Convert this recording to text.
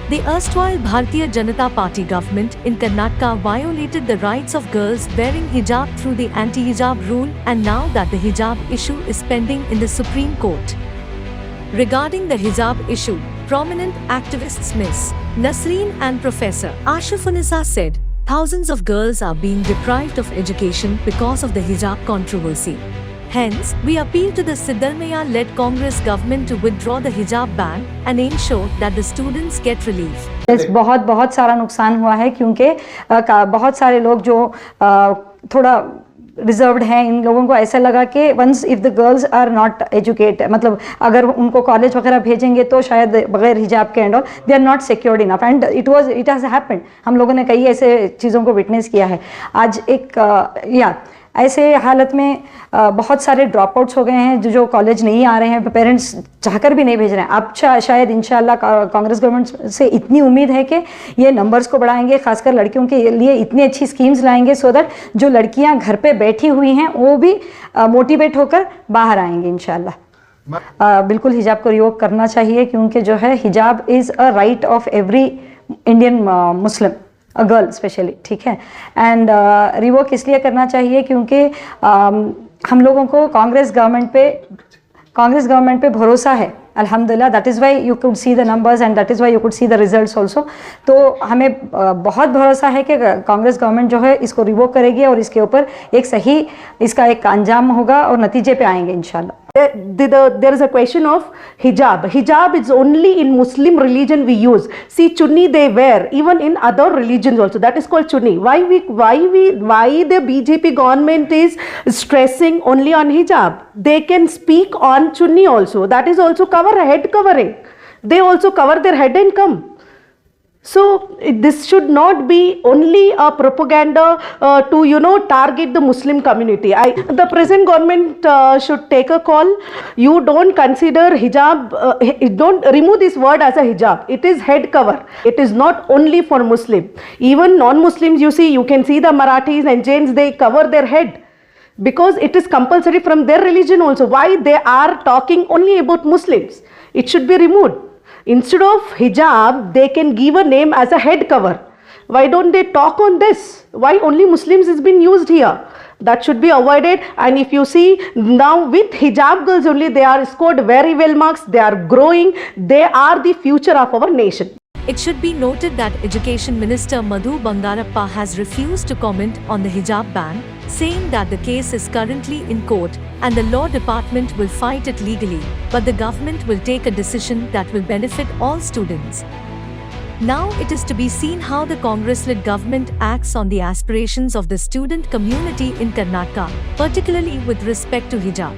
The erstwhile Bharatiya Janata Party government in Karnataka violated the rights of girls wearing hijab through the anti-hijab rule, and now that the hijab issue is pending in the Supreme Court. Regarding the hijab issue, prominent activists Ms. Nasreen and Professor Ashafunisa said, thousands of girls are being deprived of education because of the hijab controversy. Hence, we appeal to the Siddaramaiah-led Congress government to withdraw the hijab ban and ensure that the students get relief. बहुत सारा नुकसान हुआ है क्योंकि बहुत सारे लोग जो थोड़ा रिजर्व्ड हैं, इन लोगों को ऐसा लगा कि once if the girls are not educated, मतलब अगर उनको कॉलेज वगैरह भेजेंगे तो शायद बगैर हिजाब के and all they are not secured enough, and it has happened. हम लोगों ने कई ऐसे चीज़ों को विटनेस किया है। आज ऐसे हालत में बहुत सारे ड्रॉप आउट्स हो गए हैं जो कॉलेज नहीं आ रहे हैं, पेरेंट्स चाहकर भी नहीं भेज रहे हैं। अब शायद इंशाल्लाह कांग्रेस गवर्नमेंट से इतनी उम्मीद है कि ये नंबर्स को बढ़ाएंगे, खासकर लड़कियों के लिए इतनी अच्छी स्कीम्स लाएंगे सो दैट जो लड़कियां घर पे बैठी हुई हैं वो भी मोटिवेट होकर बाहर आएंगे इंशाल्लाह। बिल्कुल हिजाब को रिवोक करना चाहिए क्योंकि जो है हिजाब is a right of every Indian Muslim, a girl specially, ठीक है। एंड रिवोक इसलिए करना चाहिए क्योंकि हम लोगों को कांग्रेस गवर्नमेंट पे भरोसा है अल्हम्दुलिल्लाह। That is why you could see the numbers and that is why you could see the results also. तो हमें बहुत भरोसा है कि कांग्रेस गवर्नमेंट जो है इसको रिवोक करेगी और इसके ऊपर इसका एक अंजाम होगा और नतीजे पे आएंगे इंशाल्लाह। There is a question of hijab. Hijab is only in Muslim religion we use. See, chunni they wear even in other religions also. That is called chunni. Why the BJP government is stressing only on hijab? They can speak on chunni also. That is also head covering. They also cover their head and come. So this should not be only a propaganda to target the Muslim community. The present government should take a call. You don't consider hijab, don't remove this word as a hijab. It is head cover. It is not only for Muslim. Even non-Muslims, you can see the Marathis and Jains, they cover their head because it is compulsory from their religion also. Why they are talking only about Muslims? It should be removed. Instead of hijab, they can give a name as a head cover. Why don't they talk on this? Why only Muslims is being used here? That should be avoided. And if you see now with hijab girls only, they are scored very well marks. They are growing. They are the future of our nation. It should be noted that Education Minister Madhu Bangarappa has refused to comment on the hijab ban, saying that the case is currently in court and the law department will fight it legally, but the government will take a decision that will benefit all students. Now it is to be seen how the Congress-led government acts on the aspirations of the student community in Karnataka, particularly with respect to hijab.